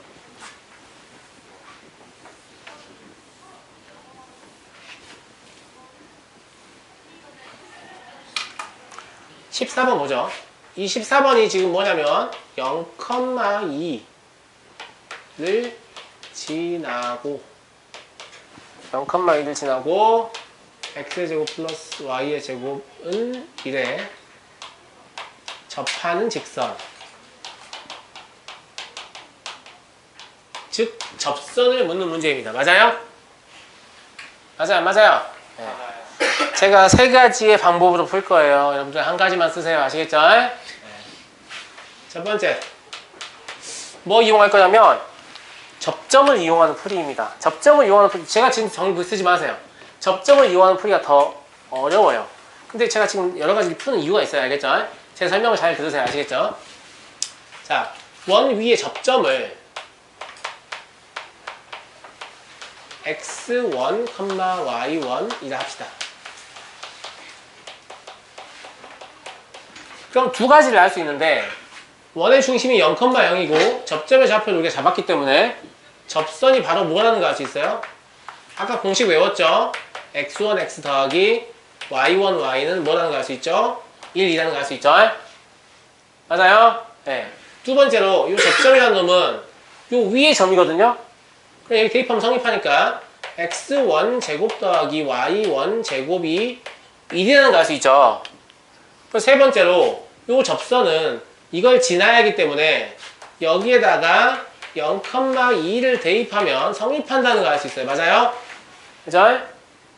(14번) 보죠. 이 14번이 지금 뭐냐면 0,2를 지나고 0,2를 지나고 x제곱 플러스 y의 제곱은 1에 접하는 직선, 즉 접선을 묻는 문제입니다. 맞아요? 맞아요? 맞아요? 네. 제가 세 가지의 방법으로 풀 거예요. 여러분들 한 가지만 쓰세요. 아시겠죠? 네. 첫 번째, 뭐 이용할 거냐면 접점을 이용하는 풀이입니다. 접점을 이용하는 풀이, 제가 지금 정부 쓰지 마세요. 접점을 이용하는 풀이가 더 어려워요. 근데 제가 지금 여러 가지 푸는 이유가 있어요. 알겠죠? 제 설명을 잘 들으세요. 아시겠죠? 자, 원 위의 접점을 x1, y1이라 합시다. 그럼 두 가지를 알 수 있는데 원의 중심이 0,0이고 접점의 좌표를 우리가 잡았기 때문에 접선이 바로 뭐라는 거 알 수 있어요? 아까 공식 외웠죠? x1, x 더하기 y1, y는 뭐라는 거 알 수 있죠? 1, 2라는 거 알 수 있죠? 맞아요? 네. 두 번째로 이 접점이라는 놈은 요 위의 점이거든요? 그럼 여기 대입하면 성립하니까 x1 제곱 더하기 y1 제곱이 1이라는 거 알 수 있죠? 그리고 세 번째로 요 접선은 이걸 지나야 하기 때문에 여기에다가 0,2를 대입하면 성립한다는 거 알 수 있어요. 맞아요? 그죠?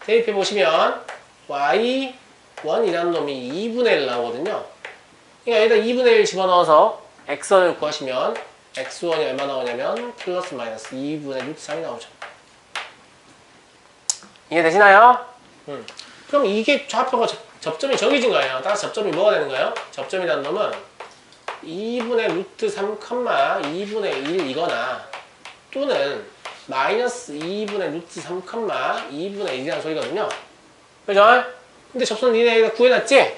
대입해 보시면 y1이라는 놈이 2분의 1 나오거든요. 그러니까 여기다 2분의 1 집어넣어서 x원을 구하시면 x1이 얼마 나오냐면 플러스 마이너스 2분의 루트 3이 나오죠. 이해되시나요? 그럼 이게 좌표가 접점이 정해진 거예요. 따라서 접점이 뭐가 되는 거예요? 접점이라는 놈은 2분의 루트 3, 2분의 1이거나 또는 마이너스 2분의 루트 3, 2분의 1이라는 소리거든요. 그죠? 근데 접선 니네 여기다 구해놨지?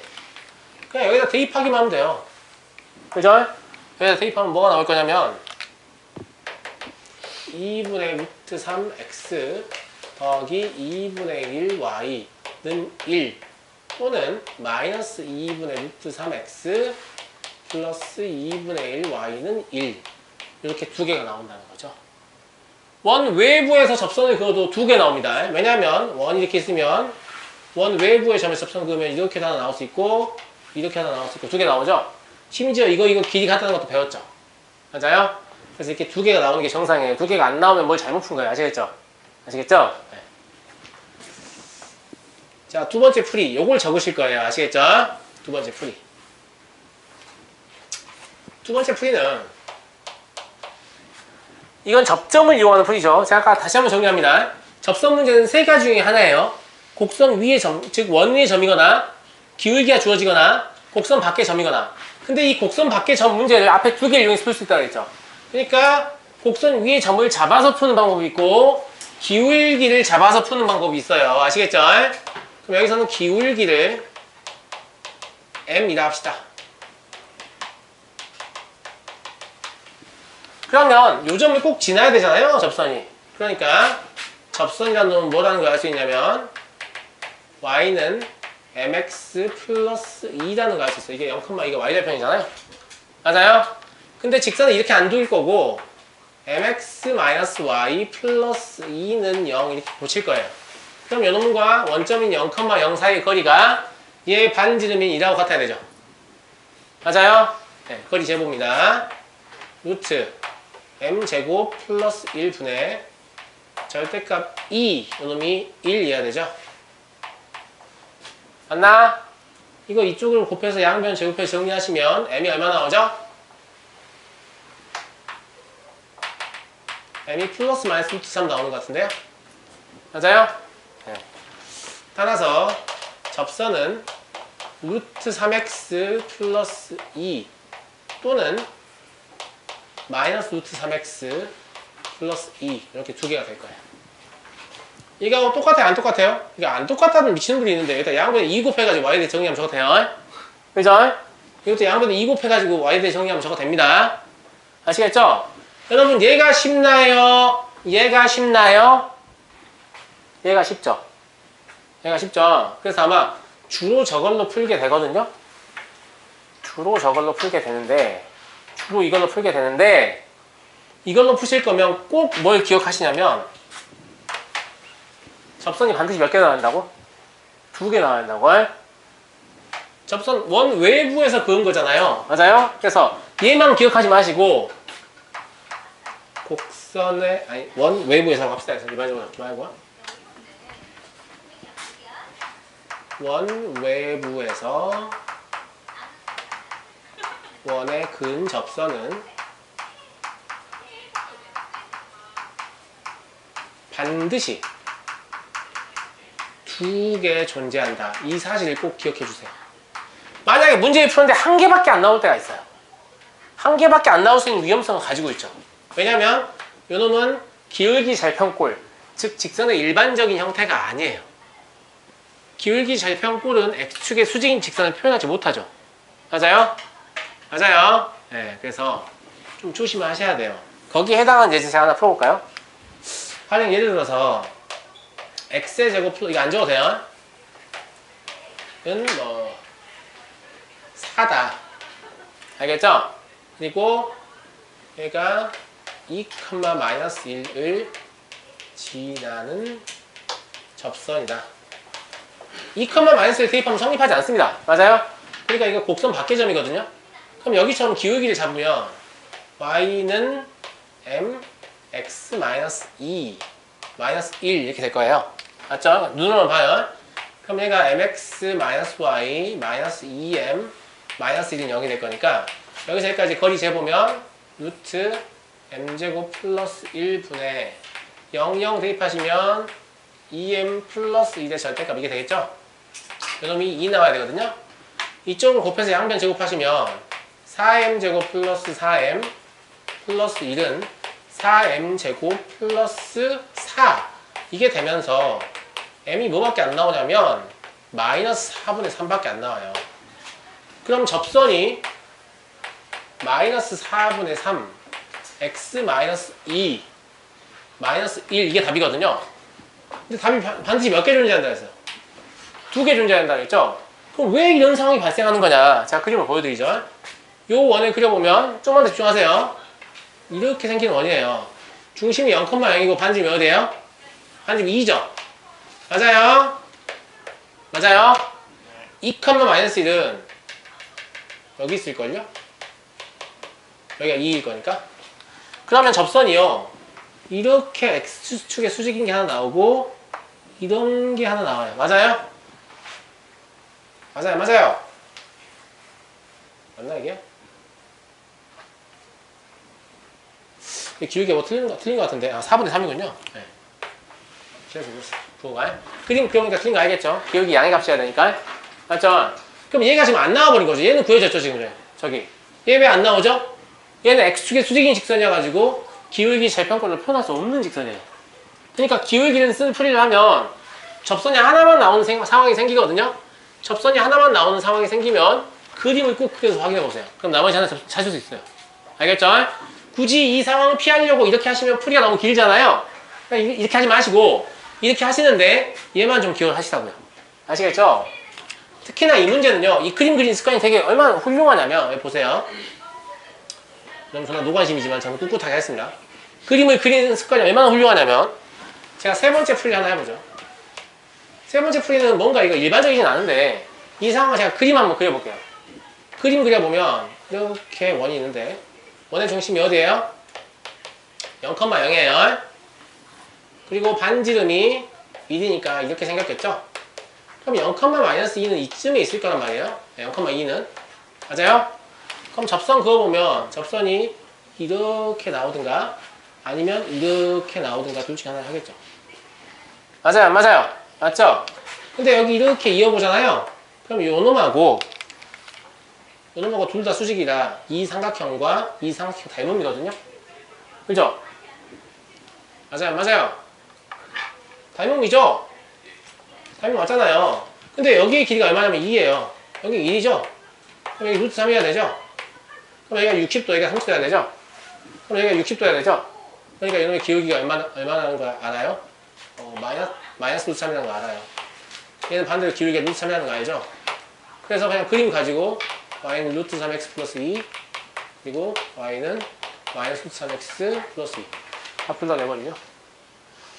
그냥 여기다 대입하기만 하면 돼요. 그죠? 여기다 대입하면 뭐가 나올 거냐면 2분의 루트 3x 더하기 2분의 1y는 1 또는 마이너스 2분의 루트 3x 플러스 2분의 1y는 1 이렇게 두 개가 나온다는 거죠. 원 외부에서 접선을 그어도 두 개 나옵니다. 왜냐하면 원 이렇게 있으면 원 외부의 점에서 접선 그으면 이렇게 하나 나올 수 있고 이렇게 하나 나올 수 있고 두 개 나오죠. 심지어 이거 길이 같다는 것도 배웠죠. 맞아요? 그래서 이렇게 두 개가 나오는 게 정상이에요. 두 개가 안 나오면 뭘 잘못 푼 거예요. 아시겠죠? 아시겠죠? 네. 자, 두 번째 풀이. 요걸 적으실 거예요. 아시겠죠? 두 번째 풀이. 두 번째 풀이는 이건 접점을 이용하는 풀이죠. 제가 아까 다시 한번 정리합니다. 접선 문제는 세 가지 중에 하나예요. 곡선 위의 점, 즉 원 위의 점이거나 기울기가 주어지거나 곡선 밖의 점이거나. 근데 이 곡선 밖의 점 문제를 앞에 두 개를 이용해서 풀 수 있다고 했죠. 그러니까 곡선 위에 점을 잡아서 푸는 방법이 있고 기울기를 잡아서 푸는 방법이 있어요. 아시겠죠? 그럼 여기서는 기울기를 m이라 합시다. 그러면 요 점을 꼭 지나야 되잖아요, 접선이. 그러니까 접선이라는 놈은 뭐라는 걸 알 수 있냐면 y는 mx 플러스 2라는 걸 알 수 있어요. 이게 0,2가 y절편이잖아요. 맞아요? 근데 직선은 이렇게 안 두일 거고 mx 마이너스 y 플러스 2는 0 이렇게 고칠 거예요. 그럼 요 놈과 원점인 0,0 사이의 거리가 얘 반지름인 2라고 같아야 되죠. 맞아요? 네, 거리 제곱입니다. 루트 m제곱 플러스 1분의 절대값 2, 요놈이 1이어야 되죠. 맞나? 이거 이쪽으로 곱해서 양변 제곱해서 정리하시면 m이 얼마 나오죠? m이 플러스 마이너스 루트 3 나오는 것 같은데요? 맞아요? 네. 따라서 접선은 루트 3x 플러스 2 또는 마이너스 루트 3x 플러스 2 이렇게 두 개가 될 거예요. 이거 똑같아요? 안 똑같아요? 이거 안 똑같다는 미친놈들이 있는데 일단 양변에 2 곱해가지고 y에 대해 정리하면 저거 돼요. 그죠? 이것도 양변에 2 곱해가지고 y에 대해 정리하면 저거 됩니다. 아시겠죠? 여러분 얘가 쉽나요? 얘가 쉽나요? 얘가 쉽죠? 얘가 쉽죠? 그래서 아마 주로 저걸로 풀게 되거든요? 주로 저걸로 풀게 되는데 주로 이걸로 풀게 되는데 이걸로 푸실 거면 꼭 뭘 기억하시냐면 접선이 반드시 몇 개 나와야 된다고? 2개 나와야 된다고? 접선 원 외부에서 그은 거잖아요. 맞아요? 그래서 얘만 기억하지 마시고 곡선의 아니 원 외부에서 합시다. 그래서 일반적으로 이렇게 말고 원 외부에서 원에 그은 접선은 반드시 2개 존재한다. 이 사실을 꼭 기억해 주세요. 만약에 문제를 푸는데 1개밖에 안 나올 때가 있어요. 1개밖에 안 나올 수 있는 위험성을 가지고 있죠. 왜냐면 요놈은 기울기 절편꼴, 즉 직선의 일반적인 형태가 아니에요. 기울기 절편꼴은 x축의 수직인 직선을 표현하지 못하죠. 맞아요? 맞아요. 네, 그래서 좀 조심하셔야 돼요. 거기에 해당하는 예제 제가 하나 풀어볼까요? 가령 예를 들어서 x의 제곱 플러스 이거 안 적어도 돼요? 은 뭐 4다. 알겠죠? 그리고 얘가 2, 마이너스 1을 지나는 접선이다. 2, 마이너스 1 대입하면 성립하지 않습니다. 맞아요? 그러니까 이거 곡선 밖의 점이거든요. 그럼 여기처럼 기울기를 잡으면 y는 m x 마이너스 2 마이너스 1 이렇게 될 거예요. 맞죠? 눈으로만 봐요. 그럼 얘가 mx 마이너스 y 마이너스 2m 마이너스 1은 0이 될 거니까 여기서 여기까지 거리 재보면 루트 m제곱 플러스 1분의 00 대입하시면 2m 플러스 2의 절대값 이게 되겠죠? 요놈이 2 나와야 되거든요. 이쪽을 곱해서 양변 제곱하시면 4m 제곱 플러스 4m 플러스 1은 4m 제곱 플러스 4 이게 되면서 m이 뭐밖에 안 나오냐면 마이너스 4분의 3밖에 안 나와요. 그럼 접선이 마이너스 4분의 3 x 마이너스 2 마이너스 1 이게 답이거든요. 근데 답이 반드시 몇 개 존재한다 했어요? 2개 존재한다 했죠? 그럼 왜 이런 상황이 발생하는 거냐? 제가 그림을 보여드리죠. 요 원을 그려보면 좀만 더 집중하세요. 이렇게 생기는 원이에요. 중심이 0,0이고 반지름이 어디예요? 반지름이 2죠? 맞아요? 맞아요? 2, 마이너스 1은 여기 있을걸요? 여기가 2일 거니까. 그러면 접선이요. 이렇게 X축의 수직인 게 하나 나오고 이런 게 하나 나와요. 맞아요? 맞아요, 맞아요. 맞나 이게? 기울기가 뭐 틀린 거 같은데. 아, 4분의 3이군요. 네. 제가 부호가. 그림 그려보니까 틀린 거 알겠죠? 기울기 양의 값이어야 되니까. 맞죠? 그럼 얘가 지금 안 나와버린 거죠. 얘는 구해졌죠, 지금. 저기. 얘 왜 안 나오죠? 얘는 x축의 수직인 직선이어가지고 기울기 재평권을 표현할 수 없는 직선이에요. 그러니까 기울기는 풀이를 하면 접선이 하나만 나오는 상황이 생기거든요. 접선이 하나만 나오는 상황이 생기면 그림을 꼭 그려서 확인해 보세요. 그럼 나머지 하나 찾을 수 있어요. 알겠죠? 굳이 이 상황을 피하려고 이렇게 하시면 풀이가 너무 길잖아요. 그러니까 이렇게 하지 마시고 이렇게 하시는데 얘만 좀 기억하시라고요. 아시겠죠? 특히나 이 문제는요. 이 그림 그리는 습관이 되게 얼마나 훌륭하냐면 보세요. 너무 저는 노관심이지만 저는 꿋꿋하게 했습니다. 그림을 그리는 습관이 얼마나 훌륭하냐면 제가 세 번째 풀이 하나 해보죠. 세 번째 풀이는 뭔가 이거 일반적이진 않은데 이 상황을 제가 그림 한번 그려볼게요. 그림 그려보면 이렇게 원이 있는데 원의 중심이 어디예요? 0,0이에요. 그리고 반지름이 1이니까 이렇게 생겼겠죠? 그럼 0,-2는 이쯤에 있을 거란 말이에요. 0,2는 맞아요? 그럼 접선 그어보면 접선이 이렇게 나오든가 아니면 이렇게 나오든가 둘 중에 하나를 하겠죠. 맞아요? 안 맞아요? 맞죠? 근데 여기 이렇게 이어보잖아요. 그럼 요 놈하고 둘 다 수직이라 이 삼각형과 이 삼각형 닮음이거든요. 그죠? 맞아요? 맞아요? 닮음이죠? 닮음 맞잖아요. 근데 여기의 길이가 얼마냐면 2예요. 여기 1이죠? 그럼 여기 루트 3이어야 되죠? 그럼 여기가 60도, 여기가 30도여야 되죠? 그럼 여기가 60도여야 되죠? 그러니까 이놈의 기울기가 얼마나는 거 알아요? 마이너스 루트 3이라는 거 알아요. 얘는 반대로 기울기가 루트 3이라는 거 알죠? 그래서 그냥 그림 가지고 y는 루트 3x 플러스 2 그리고 y는 마이너스 루트 3x 플러스 2 다 불러내버리죠.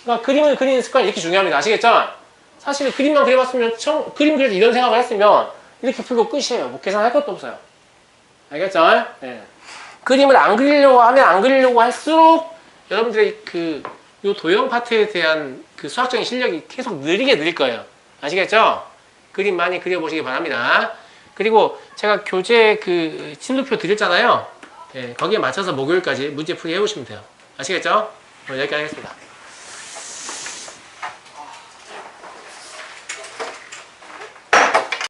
그러니까 그림을 그리는 습관이 이렇게 중요합니다. 아시겠죠? 사실 그림만 그려봤으면 그림 그릴 때 이런 생각을 했으면 이렇게 풀고 끝이에요. 뭐 계산할 것도 없어요. 알겠죠? 네. 그림을 안 그리려고 하면 안 그리려고 할수록 여러분들의 요 도형 파트에 대한 그 수학적인 실력이 계속 느리게 늘 거예요. 아시겠죠? 그림 많이 그려보시기 바랍니다. 그리고 제가 교재 그 진도표 드렸잖아요. 예, 거기에 맞춰서 목요일까지 문제 풀이 해오시면 돼요. 아시겠죠? 오늘 여기까지 하겠습니다.